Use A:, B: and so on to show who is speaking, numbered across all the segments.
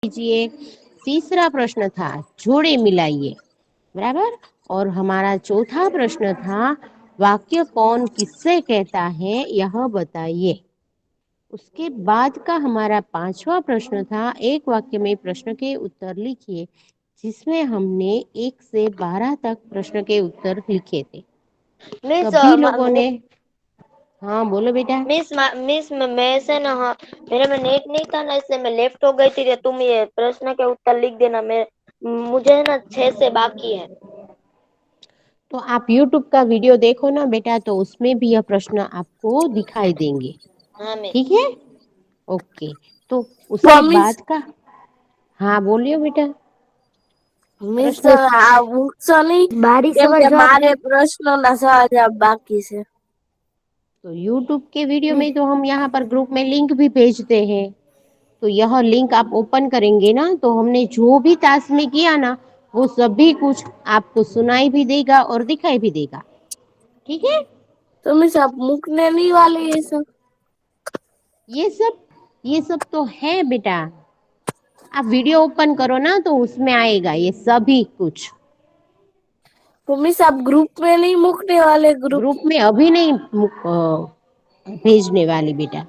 A: कीजिए। तीसरा प्रश्न था जोड़े मिलाइए, बराबर। और हमारा चौथा प्रश्न था वाक्य कौन किससे कहता है यह बताइए। उसके बाद का हमारा पांचवा प्रश्न था एक वाक्य में प्रश्न के उत्तर लिखिए, जिसमें हमने 1 से 12 तक प्रश्न के उत्तर लिखे थे।
B: मिस
A: सभी लोगों ने, हाँ बोलो बेटा।
B: मिस मैं से ना, हाँ, मेरे में नेट नहीं था ना, इसलिए मैं लेफ्ट हो गई थी। तो तुम ये प्रश्न के उत्तर लिख देना। मुझे ना 6 से बाकी है।
A: तो आप YouTube का वीडियो देखो ना बेटा, तो उसमें भी यह प्रश्न आपको दिखाई देंगे।
B: हाँ मिस।
A: ठीक है, ओके। तो
C: तो
A: उसके
C: मिस
A: बाद का, हाँ बोलियो बेटा।
C: मिस
A: प्रश्न
C: આ મૂકશો નહીં
D: બારી
C: કેમ
D: સવાલ
C: કે
D: જવાબ
C: મારે પ્રશ્નોના સવાલ જવાબ બાકી છે.
A: तो YouTube के वीडियो में तो हम यहाँ पर ग्रुप में लिंक भी भेजते हैं। तो यह लिंक आप ओपन करेंगे ना, तो हमने जो भी टास्क में किया ना, वो सभी कुछ आपको सुनाई भी देगा और दिखाई भी देगा। ठीक है,
C: તો મિસ આપ મૂકને નહીં વાले ये सब.
A: ये सब तो है बेटा। आप वीडियो ओपन करो ना, तो उसमें आएगा ये सभी कुछ।
C: तो मिस आप ग्रुप में नहीं मूकने वाले. ग्रुप
A: ग्रुप में अभी नहीं भेजने वाली बेटा।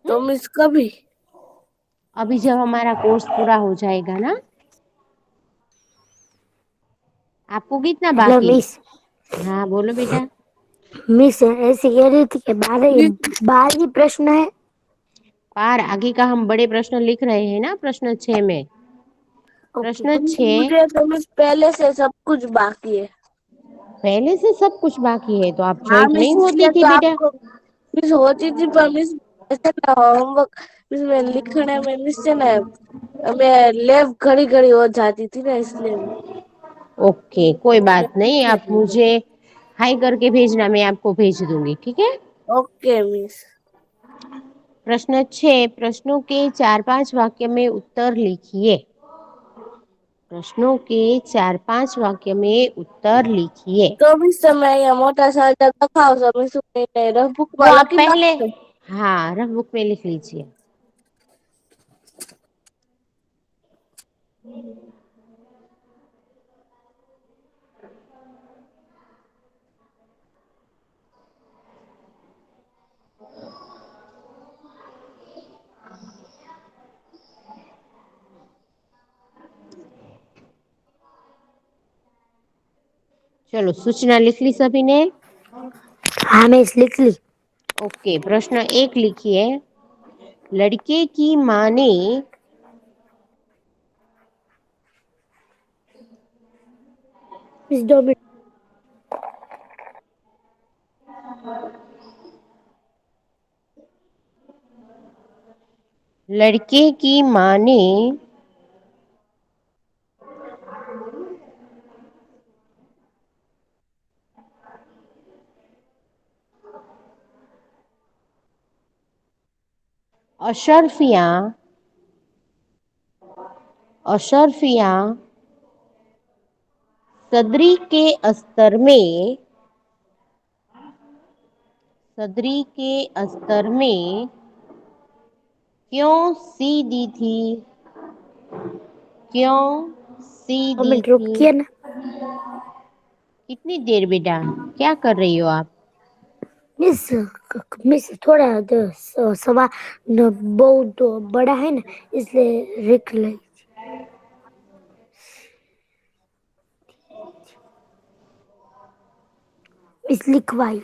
C: तो मिस कभी.
A: अभी जब हमारा कोर्स पूरा हो जाएगा ना, आपको कितना
D: हेलो
A: बाकी
D: मिस
A: है? हाँ बोलो बेटा।
D: मिस ऐसी कह रही थी कि 12 ही प्रश्न है।
A: पार आगे का हम बड़े प्रश्न लिख रहे हैं ना, प्रश्न 6 में।
D: ओके
A: प्रश्न 6
C: मुझे तो मिस पहले से सब कुछ बाकी है.
A: पहले से सब कुछ बाकी है, तो आप
C: हाँ
A: ज्वाइंट
C: मिस
A: नहीं होती
C: इसलिए
A: थी
C: तो
A: बेटा।
C: आपको मिस होती थी, पर मिस ऐसे ना होमवर्क मिस में लिखने में मिस से ना मैं लेफ्ट घड़ी घड़ी हो जाती थी ना, इसलिए
A: ओके, कोई
C: मैं
A: बात नहीं,
C: पूछे
A: आप मुझे हाई करके भेजना, मैं आपको भेज दूंगी। ठीक है।
C: Okay miss.
A: प्रश्न 6, प्रश्नों के 4-5 वाक्य में उत्तर लिखिए। प्रश्नों के 4-5 वाक्य में उत्तर लिखिए।
C: तो मिस समय અહીંયા મોટા સાજા લખાવ છો મિસ
A: वो
C: રફબુકમાં
A: आप
C: લખી
A: पहले,
C: નાખશો.
A: हाँ रफ बुक में लिख लीजिए। चलो सूचना लिख ली सभी ने?
D: हाँ मिस लिख ली।
A: ओके, प्रश्न 1 लिखिए। लड़के की माँ ने
D: मिस 2 मिनट।
A: लड़के की माँ ने अशर्फियाँ अशर्फियाँ सदरी के अस्तर में क्यों सी दी थी? क्यों सी
D: दो
A: दी
D: मिनट
A: थी?
D: रुकिए ना।
A: कितनी देर बेटा, क्या कर रही हो आप?
D: मिस मिस थोड़ा सवाल बहुत बड़ा है ना, इसलिए लिख ले। मिस लिखवाई।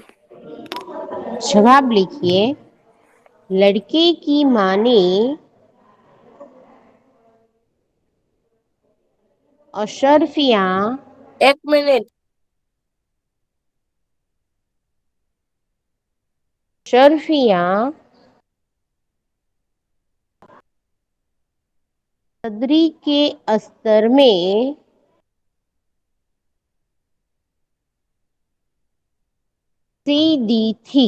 A: जवाब लिखिए। लड़के की माँ ने अशर्फियाँ
C: એક મિનિટ.
A: शर्फियाँ सदरी के अस्तर में सी दी थी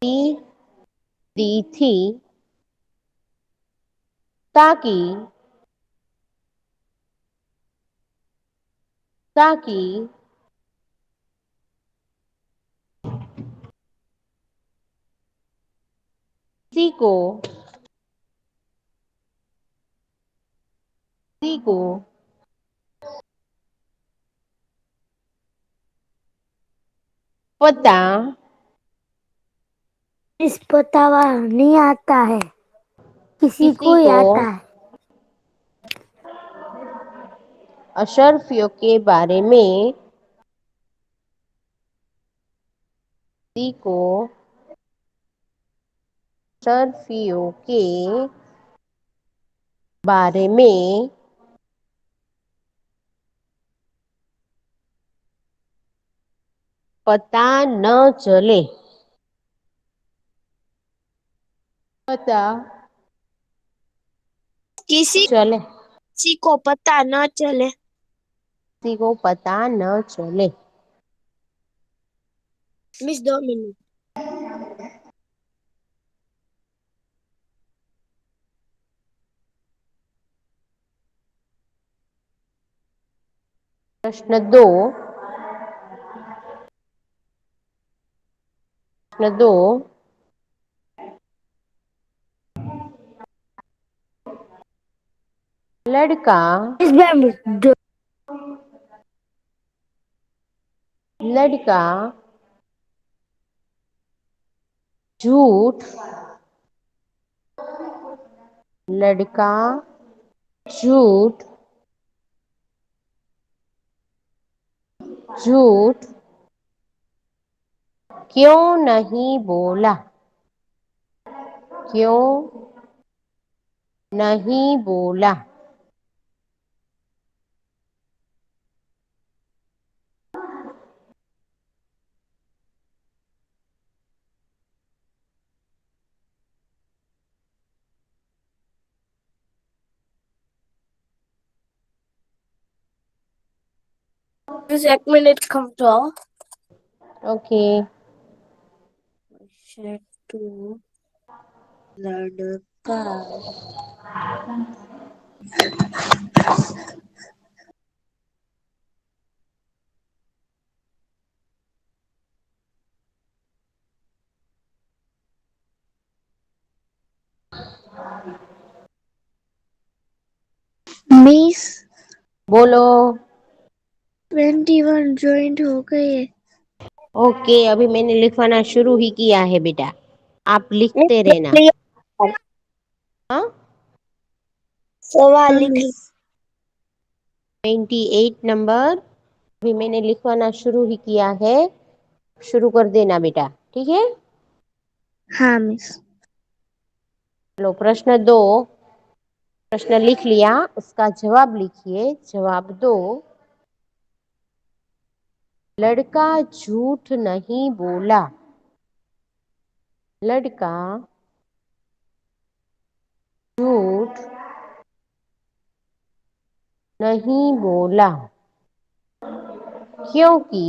A: दी थी ताकि ताकि किसी को किसी को पता
D: मिस पतावा नहीं आता है, किसी
A: किसी
D: को ही
A: को
D: आता है।
A: अशरफियों के बारे में किसी को अशरफियों के बारे में पता न चले। पता
C: किसी
A: चले,
C: किसी को पता न चले।
A: किसी को पता न चले।
C: Miss 2 minute.
A: प्रश्न 2। प्रश्न 2। लड़का
D: मिस मैम
A: लड़का झूठ लड़का झूठ झूठ क्यों नहीं बोला? क्यों नहीं बोला?
C: मिस 1 मिनट खमतो।
A: ओके।
C: टू लड़का मिस
A: बोलो।
C: 21 ज्वाइंट हो गए।
A: ओके, अभी मैंने लिखवाना शुरू ही किया है बेटा, आप
C: मिस
A: लिखते
C: लिख
A: रहना।
C: लिया।
A: हाँ,
C: सवाल लिख लिया।
A: 28 नंबर अभी मैंने लिखवाना शुरू ही किया है, शुरू कर देना बेटा, ठीक है।
C: हाँ मिस।
A: चलो प्रश्न 2। प्रश्न लिख लिया, उसका जवाब लिखिए। जवाब दो। लड़का झूठ नहीं बोला। लड़का झूठ नहीं बोला क्योंकि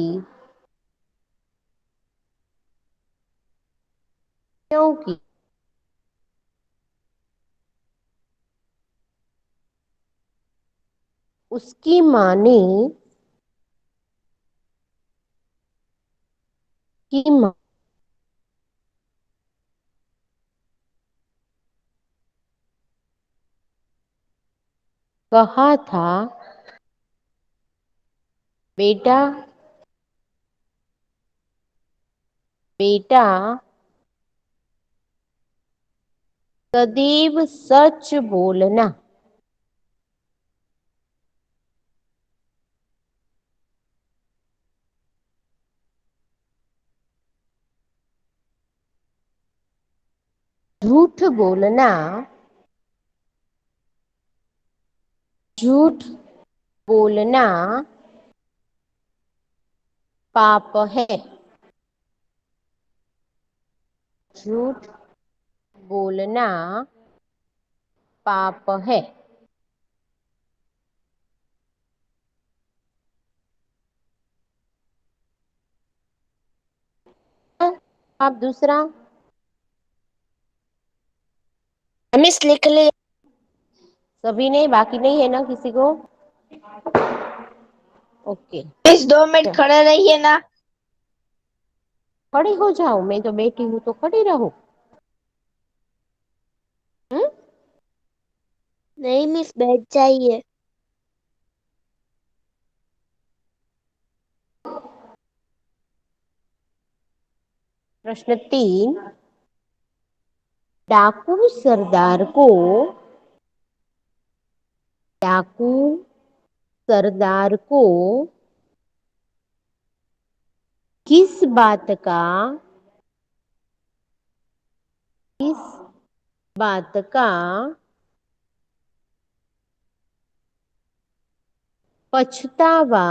A: क्योंकि उसकी माँ ने की माँ कहा था बेटा बेटा सदैव सच बोलना। झूठ बोलना झूठ बोलना पाप है। झूठ बोलना पाप है। आप दूसरा
C: मिस लिख लिया।
A: सभी ने, बाकी नहीं है ना किसी को? ओके,
C: मिस 2 मिनट खड़े रहिए ना।
A: खड़ी हो जाओ, मैं तो बैठी हूँ तो खड़ी रहो।
C: नहीं मिस बैठ जाइए।
A: प्रश्न 3, डाकू सरदार को किस बात का पछतावा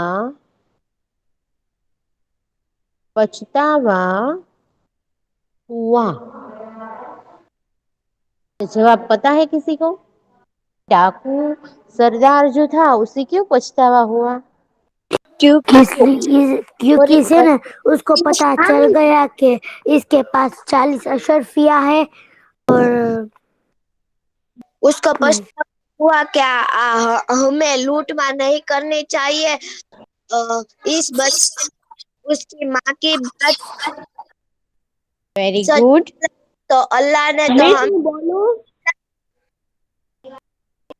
A: हुआ? जवाब पता है किसी को? डाकू सरदार जो था उसे क्यों पछतावा हुआ?
D: क्योंकि से ना उसको पता चल गया कि इसके पास 40 अशर्फिया है और
C: उसका पश्चाताप हुआ क्या हमें लूटमार नहीं करनी चाहिए। इस बच्चे उसकी माँ की बात
A: वेरी
C: सच
A: गुड।
C: तो अल्लाह ने तो हम
B: बोलो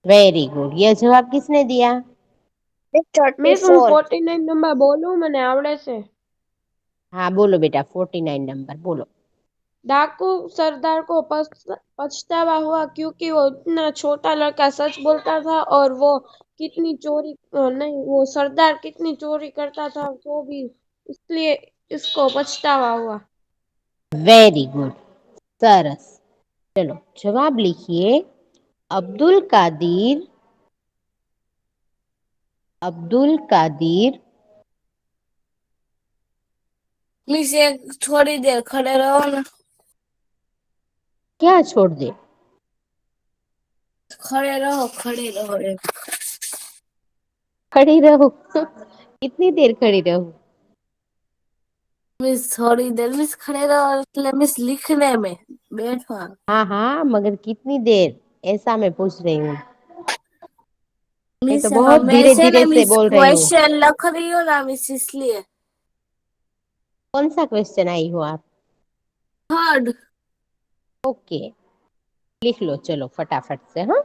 A: वेरी गुड। यह जवाब किसने दिया?
B: मिस હું
C: 34
B: 49 નંબર બોલું મને આવડે છે।
A: हाँ बोलो बेटा, 49 नंबर बोलो।
B: डाकू सरदार को पछतावा हुआ क्योंकि वो इतना छोटा लड़का सच बोलता था और वो कितनी चोरी नहीं वो सरदार कितनी चोरी करता था तो भी इसलिए इसको पछतावा हुआ।
A: वेरी गुड, सरस। चलो जवाब लिखिए। अब्दुल कादिर
C: मिस एक थोड़ी देर खड़े रहो ना।
A: क्या छोड़ दे?
C: खड़े रहो एक
A: खड़ी रहो। कितनी देर खड़ी रहूं?
C: मिस थोड़ी देर मिस खड़े रहो એટલે मिस लिखने में बैठो।
A: हाँ हाँ, मगर कितनी देर, ऐसा मैं पूछ रही हूँ। मैं तो
C: मिस
A: बहुत
C: मैं
A: धीरे
C: से ना
A: धीरे से
C: मिस
A: बोल रही हूँ।
C: क्वेश्चन लिख रही हो ना मिस इसलिए।
A: कौन सा क्वेश्चन आई हो आप?
C: थर्ड।
A: ओके, लिख लो चलो फटाफट से। हाँ,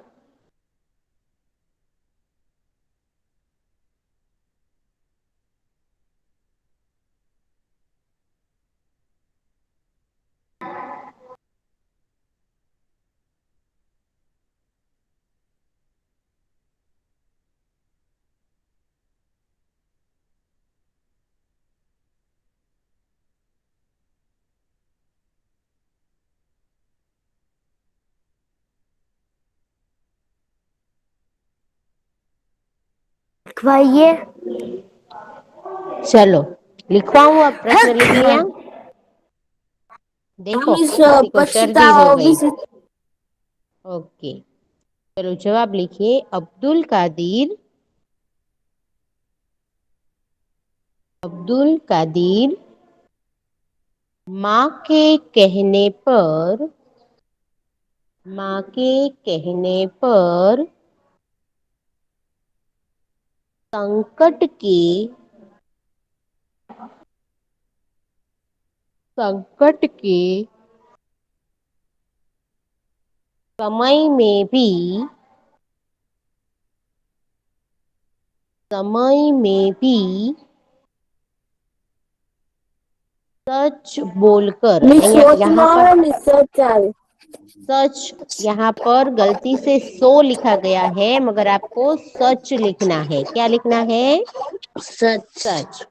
D: लिखवाइए।
A: चलो लिखवाऊं। अब प्रश्न लिख लिया? देखो
C: मिस
A: किसी को सर्दी हो
C: पछतावा
A: गई।
C: मिस
A: ओके, चलो जवाब लिखिए। अब्दुल कादिर माँ के कहने पर संकट के समय में भी सच बोलकर,
C: मिस
A: यहाँ
C: सोचना
A: पर
C: है मिस सच्चाई।
A: सच, यहाँ पर गलती से 100 लिखा गया है, मगर आपको सच लिखना है। क्या लिखना है?
C: सच।
A: सच।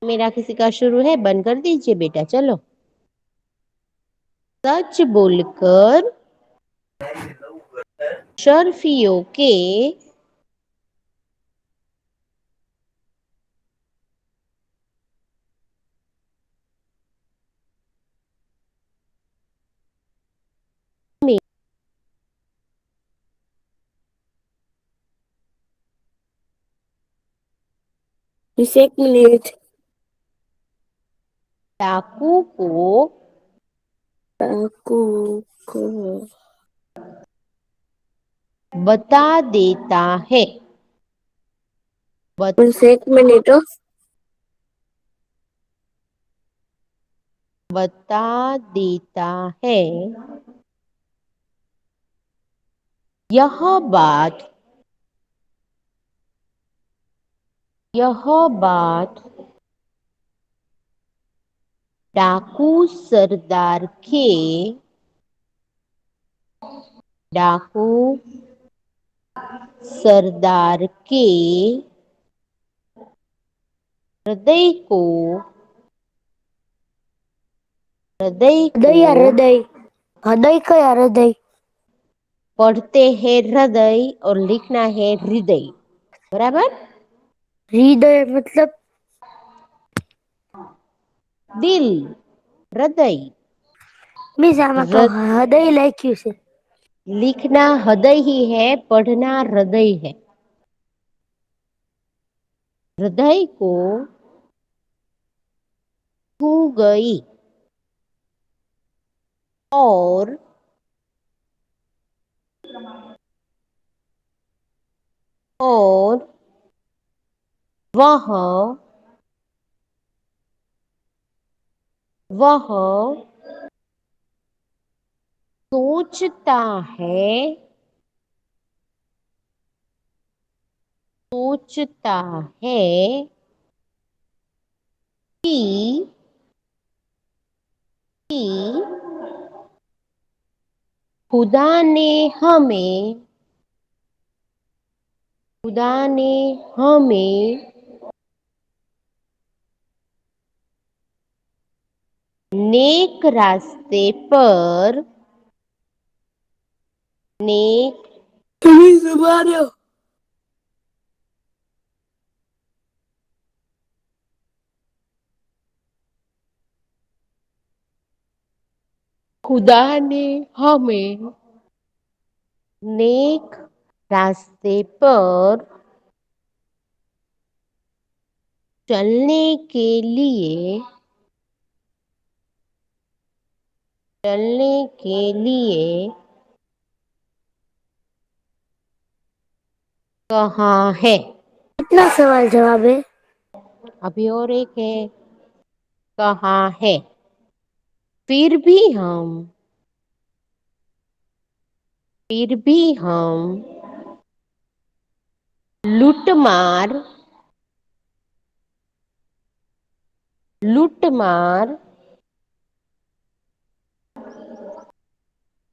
A: मेरा किसी का शुरू है, बंद कर दीजिए बेटा। चलो, सच बोलकर शर्फियों के
C: मिस एक मिनट।
A: डाकू
C: डाकू को
A: बता देता है।
C: मिस एक मिनट
A: बता देता है यह बात डाकू सरदार के डाकू सरदार के हृदय को
D: हृदय या हृदय? हृदय का या हृदय?
A: पढ़ते हैं हृदय और लिखना है हृदय, बराबर।
D: हृदय मतलब
A: दिल, हृदय।
D: मिस आमा तो हृदय लख्યું છે।
A: लिखना हृदय ही है, पढ़ना हृदय है। हृदय को छू गई और वह वह सोचता है सोचता है कि खुदा ने हमें नेक रास्ते पर नेक
D: મિસ માર્યો।
A: खुदा ने हमें नेक रास्ते पर चलने के लिए कहा है।
D: कितना सवाल जवाब है?
A: अभी और एक है, कहा है। फिर भी हम लूटमार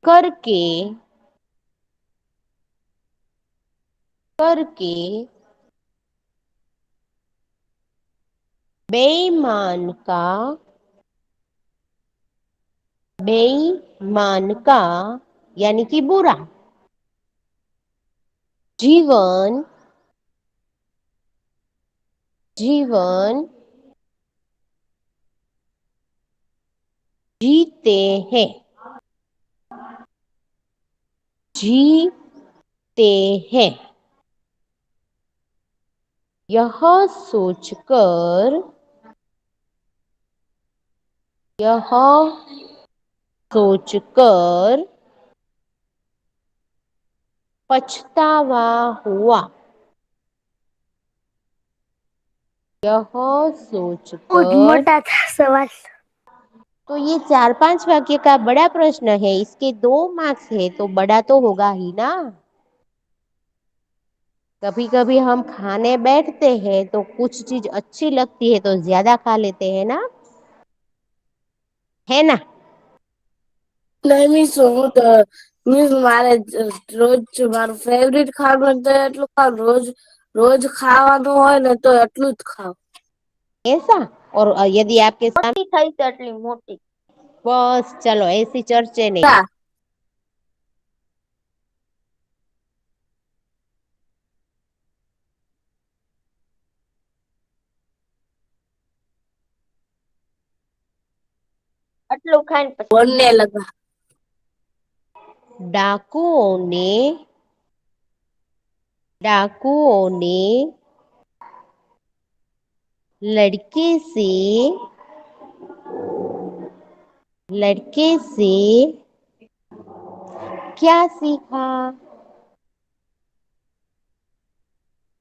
A: करके बेईमान का यानी कि बुरा जीवन जीते हैं। यह सोचकर पछतावा हुआ। यह
D: बहुत
A: सोचकर
D: मोटा था सवाल।
A: तो ये 4-5 वाक्य का बड़ा प्रश्न है, इसके 2 मार्क्स है तो बड़ा तो होगा ही ना। कभी कभी हम खाने बैठते हैं तो कुछ चीज अच्छी लगती है तो ज्यादा खा लेते हैं ना, है ना।
C: नहीं मिस हूँ तो मिस मारे रोज माરું ફેવરિટ ખાવાનું તો એટલું ખાવ રોજ રોજ ખાવાનું હોય ને તો એટલું જ ખાવ।
A: ऐसा और यदि आपके सामने
B: મોટી થઈ તો એટલી મોટી।
A: बस चलो ऐसी चर्चे नहीं।
C: क्या
B: આટલું ખાઈને પછી
C: बोलने लगा
A: डाकुओं ने लड़के से क्या सीखा।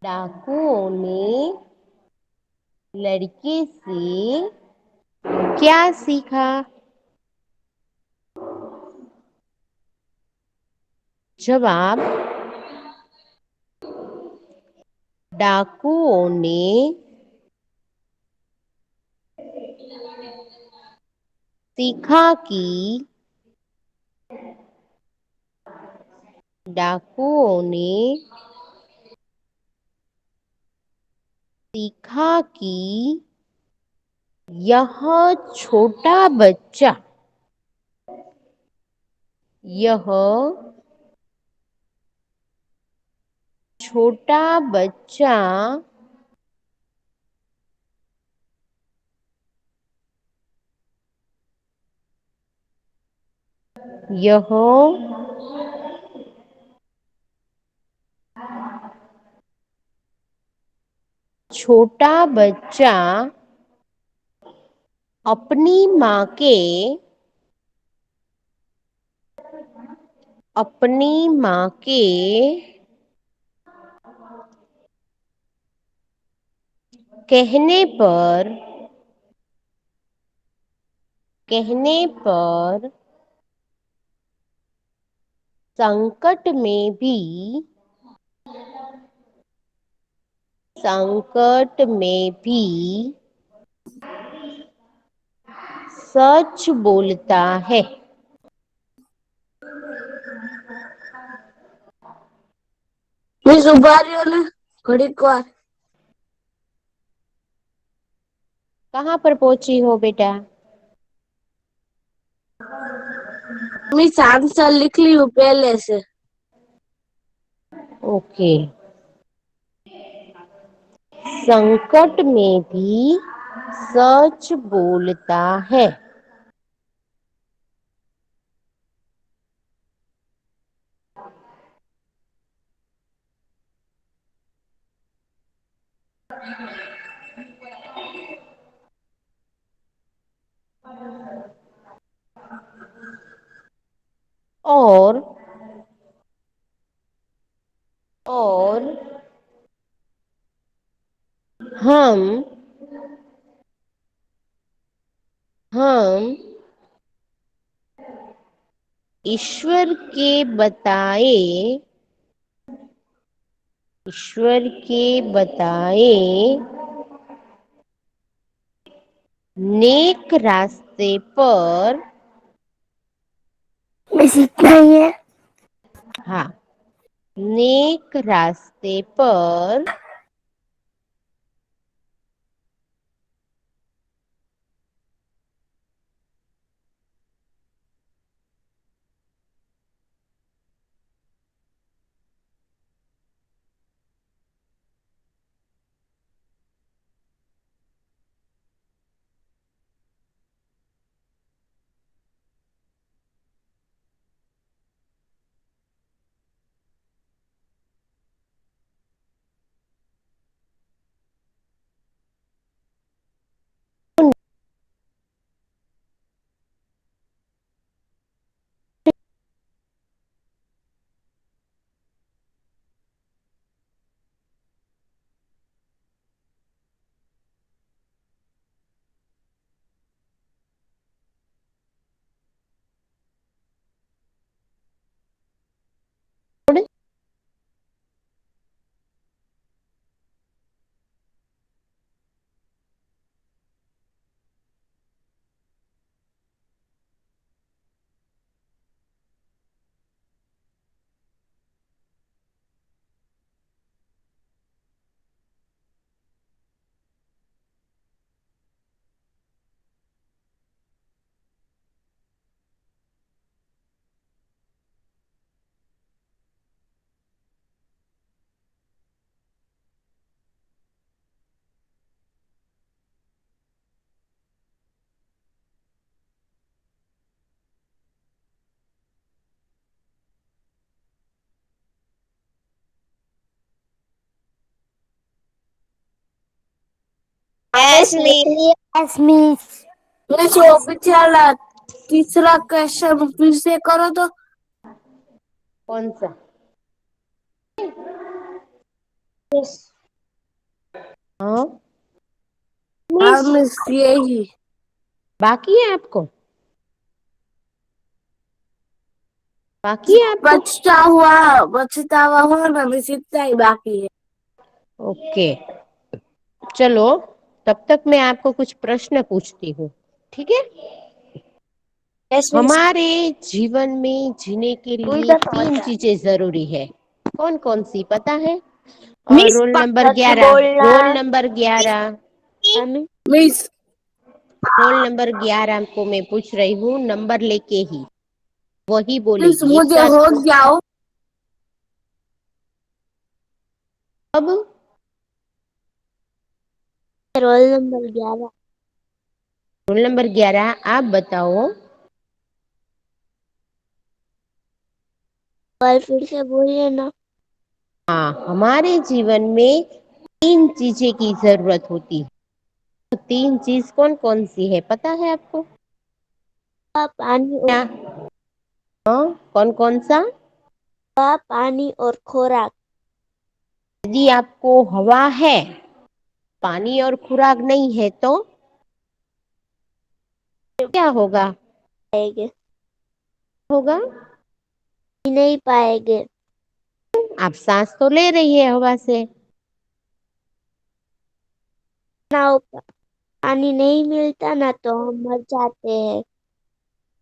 A: डाकुओं ने लड़के से क्या सीखा। जवाब, डाकुओं ने सीखा कि डाकुओं ने सीखा कि यह छोटा बच्चा यह छोटा बच्चा यह छोटा बच्चा अपनी माँ के कहने पर संकट में भी सच बोलता है।
C: मिस उभा રહ્યો ને ઘડીક વાર
A: कहाँ पर पहुंची हो बेटा?
C: मिस आंसर लिख ली हूँ पहले से।
A: ओके। संकट में भी सच बोलता है। और हम ईश्वर के बताए नेक रास्ते पर
D: बस इतना ही है।
A: हाँ, नेक रास्ते पर
C: यस
D: यस मिस।
C: मिस वो पिछला तीसरा क्वेश्चन फिर से करो तो।
A: कौन सा? हाँ,
C: हाँ मिस यही
A: बाकी है आपको? बाकी है आपको?
C: बचता हुआ हो ना मिस इतना ही बाकी है।
A: ओके, चलो तब तक मैं आपको कुछ प्रश्न पूछती हूँ, ठीक है?
C: Yes miss.
A: हमारे जीवन में जीने के लिए 3 चीजें जरूरी है। कौन कौन सी पता है? और
C: मिस
A: रोल नंबर
D: सच
A: 11,
D: बोलना।
A: Roll number 11,
C: miss
A: roll number 11 को मैं पूछ रही हूँ, नंबर लेके ही वही
C: मिस
A: बोलेगी एक
C: मुझे
A: साथ।
C: हो गया हो।
A: अब
D: रोल नंबर 11।
A: रोल नंबर 11 आप बताओ।
D: और फिर से बोलिए ना।
A: हाँ, हमारे जीवन में 3 चीजें की जरूरत होती है। तो 3 चीज कौन कौन सी है पता है आपको?
D: पानी और
A: क्या? हाँ, कौन कौन सा?
D: पानी और खुराक।
A: यदि आपको हवा है, पानी और खुराक नहीं है तो क्या होगा?
D: पाएंगे
A: होगा
D: नहीं पाएंगे।
A: आप सांस तो ले रही है हवा से।
D: ना पानी नहीं मिलता ना तो हम मर जाते हैं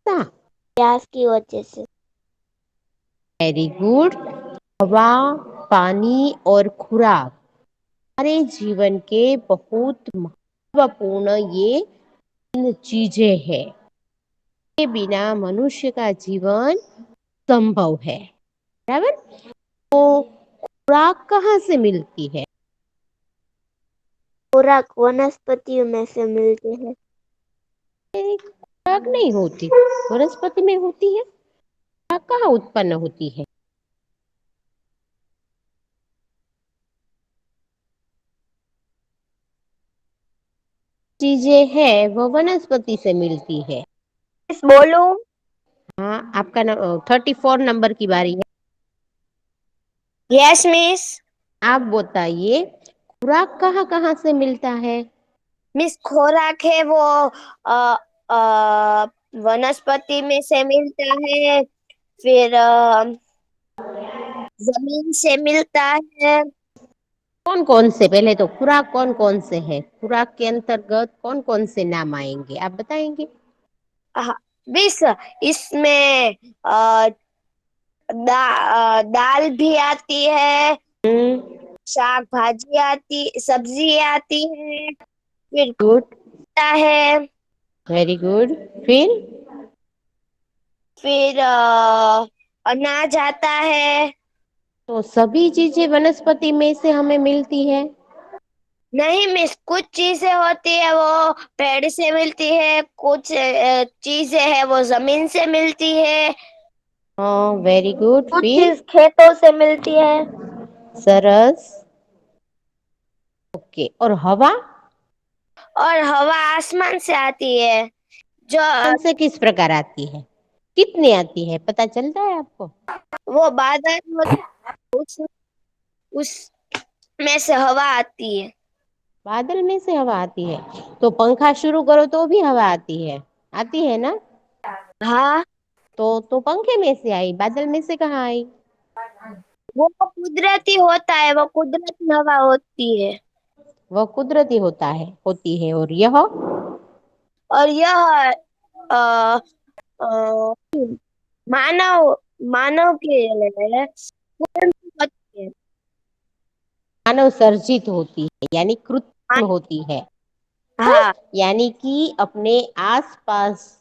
D: प्यास की वजह से।
A: Very good. हवा, पानी और खुराक हमारे जीवन के बहुत महत्वपूर्ण ये 3 चीजें हैं। के बिना मनुष्य का जीवन संभव है। बराबर। तो खुराक कहाँ से मिलती है?
D: खुराक वनस्पतियों में से मिलते हैं।
A: खुराक नहीं होती, वनस्पति में होती है। खुराक कहाँ उत्पन्न होती है? चीजें हैं वो वनस्पति से मिलती है।
D: बोलूं?
A: हाँ, आपका 34 नंबर की बारी है।
D: Yes miss.
A: आप बताइए, खुराक कहाँ कहाँ से मिलता है?
D: मिस खुराक है वो वनस्पति में से मिलता है। फिर जमीन से मिलता है।
A: कौन कौन से? पहले तो खुराक कौन कौन से है? खुराक के अंतर्गत कौन कौन से नाम आएंगे आप बताएंगे?
D: हाँ, मिस इसमें दाल भी आती है। शाक भाजी आती सब्जी आती है। फिर
A: गुड,
D: खट्टा है।
A: Very good. फिर
D: फिर अनाज आता है।
A: तो सभी चीजें वनस्पति में से हमें मिलती है?
D: नहीं मिस कुछ चीजें होती है वो पेड़ से मिलती है। कुछ चीजें है वो जमीन से मिलती है।
A: हाँ, वेरी गुड।
D: कुछ
A: फिर
D: चीज खेतों से मिलती है।
A: सरस। ओके, और हवा?
D: और हवा आसमान से आती है। जो
A: कौन से किस प्रकार आती है? कितनी आती है पता चलता है आपको?
D: वो बादल उस उसमें से हवा आती है।
A: बादल में से हवा आती है? तो पंखा शुरू करो तो भी हवा आती है ना?
D: हाँ
A: तो पंखे में से आई, बादल में से कहाँ आई?
D: वो कुदरती होता है। वो कुदरती हवा होती है।
A: वह कुदरती होती है। और यह
D: और यह अ, अ, मानव मानव के लिए होती है।
A: मानव सर्जित होती है, यानी कृत्रिम होती है।
D: हाँ
A: यानी कि अपने आसपास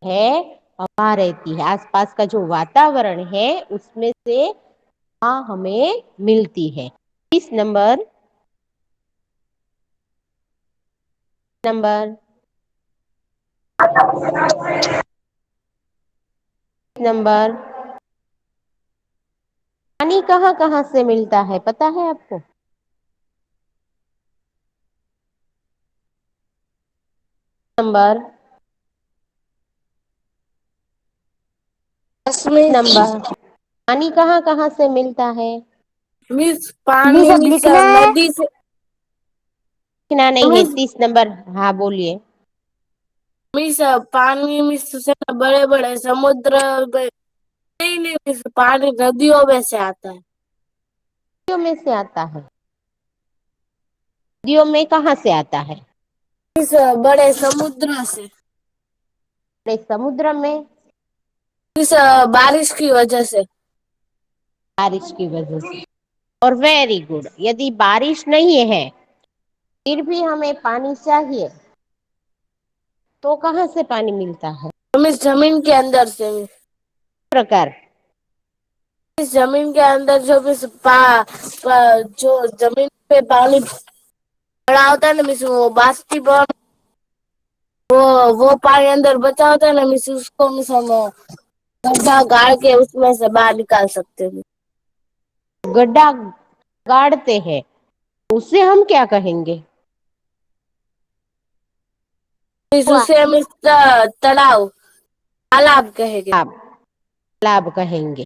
A: है, हवा रहती है, आसपास का जो वातावरण है उसमें से हवा हमें मिलती है। 30 नंबर नंबर पानी कहाँ कहाँ से मिलता है पता है आपको? नंबर नंबर पानी कहाँ कहाँ से मिलता है?
C: मिस
D: मिस
C: पानी
D: अब
C: मिस
D: लिखना है।
C: नदी से।
A: लिखना नहीं है।
C: Miss
A: 30 number. हाँ, बोलिए।
C: मिस पानी मिस से बड़े बड़े समुद्र में। नहीं नहीं मिस पानी नदियों में से आता है।
A: नदियों में से आता है? नदियों में कहाँ से आता है?
C: मिस बड़े समुद्र से।
A: समुद्र में
C: इस बारिश की वजह से।
A: बारिश की वजह से। और वेरी गुड, यदि बारिश नहीं है फिर भी हमें पानी चाहिए तो कहाँ से पानी मिलता है?
C: मिस जमीन के अंदर से।
A: प्रकार
C: इस जमीन के अंदर जो मिस जो जमीन पे पानी पड़ा होता है ना मिस, वो बाष्पीभवन, वो पानी अंदर बचा होता है ना मिस, उसको मिस हम गड्ढा गाड़ के उसमें से बाहर निकाल सकते हैं।
A: गड्ढा गाड़ते हैं, उसे हम क्या कहेंगे?
C: मिस उसे मिस तालाब, तालाब कहेंगे।
A: तालाब कहेंगे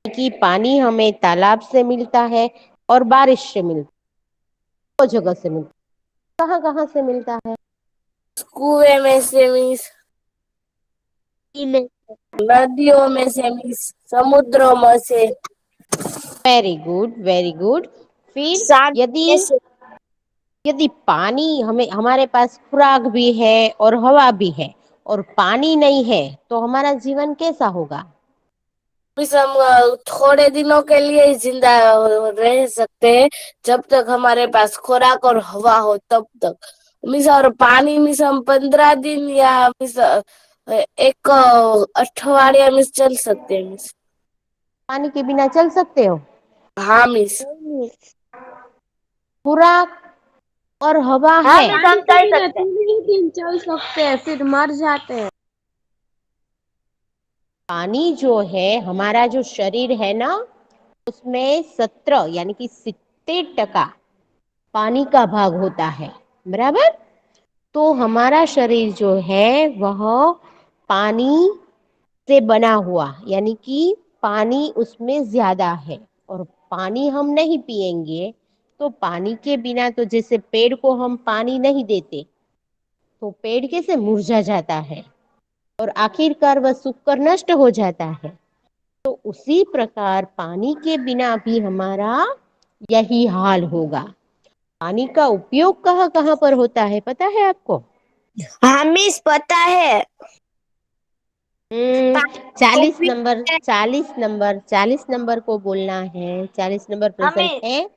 A: कि पानी हमें तालाब से मिलता है और बारिश से मिलता है, दो जगह से मिलता है। कहाँ कहाँ से मिलता है?
C: कुएं में से मिस, नदियों में से मिस, समुद्रों में से।
A: Very good, very good. फिर यदि यदि पानी हमें, हमारे पास खुराक भी है और हवा भी है और पानी नहीं है तो हमारा जीवन कैसा होगा?
C: मिस हम थोड़े दिनों के लिए ही जिंदा रह सकते हैं, जब तक हमारे पास खुराक और हवा हो तब तक मिस। और पानी मिस हम 15 दिन या मिस एक अठवाडिया मिस चल सकते हैं मिस।
A: पानी के बिना चल सकते हो?
C: हाँ मिस।
A: खुराक और हवा
D: हाँ
A: है।
D: मिस,
B: पानी
D: हम
B: के
D: चल
B: बिना
D: सकते हैं।
B: 3 ही दिन चल सकते हैं, फिर मर जाते हैं।
A: पानी जो है, हमारा जो शरीर है ना, उसमें 17 यानी कि 70% पानी का भाग होता है, बराबर। तो हमारा शरीर जो है वह पानी से बना हुआ, यानी कि पानी उसमें ज्यादा है। और पानी हम नहीं पिएंगे तो पानी के बिना, तो जैसे पेड़ को हम पानी नहीं देते तो पेड़ कैसे मुरझा जाता है और आखिरकार वह सूखकर नष्ट हो जाता है। तो उसी प्रकार पानी के बिना भी हमारा यही हाल होगा। पानी का उपयोग कहाँ कहाँ पर होता है पता है आपको?
D: हाँ मिस, पता है।
A: 40 नंबर, 40 नंबर, 40 नंबर को बोलना है। 40 नंबर
D: हाँ
A: प्रेजेंट
D: मिस।
A: है।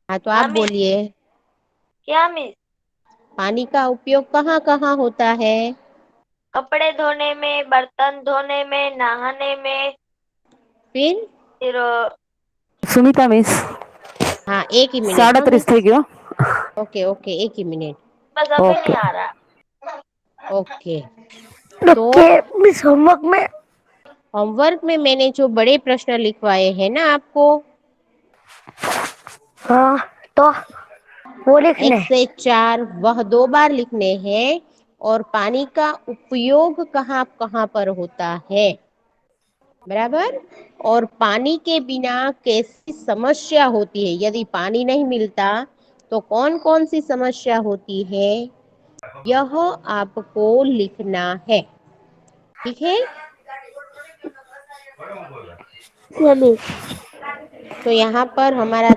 A: हाँ तो
D: हाँ
A: आप
D: मिस।
A: बोलिए,
D: क्या मिस?
A: पानी का उपयोग कहाँ कहाँ होता है?
D: कपड़े धोने में, बर्तन धोने में, नहाने में,
A: फिर
D: फिर
E: सुनीता मिस
A: हाँ, एक ही मिनट। हाँ
E: 37
A: मिस,
E: थी क्यों?
A: ओके ओके, एक ही मिनट।
D: बस अभी नहीं
E: ओके
D: आ रहा।
A: ओके, तो
C: ओके मिस, होमवर्क में
A: होमवर्क में मैंने जो बड़े प्रश्न लिखवाए हैं ना आपको,
C: हाँ तो वो लिखने।
A: 1 से 4, वह 2 बार लिखने हैं। और पानी का उपयोग कहाँ कहाँ पर होता है, बराबर। और पानी के बिना कैसी समस्या होती है, यदि पानी नहीं मिलता तो कौन कौन सी समस्या होती है, यह आपको लिखना है, ठीक है। तो यहाँ पर हमारा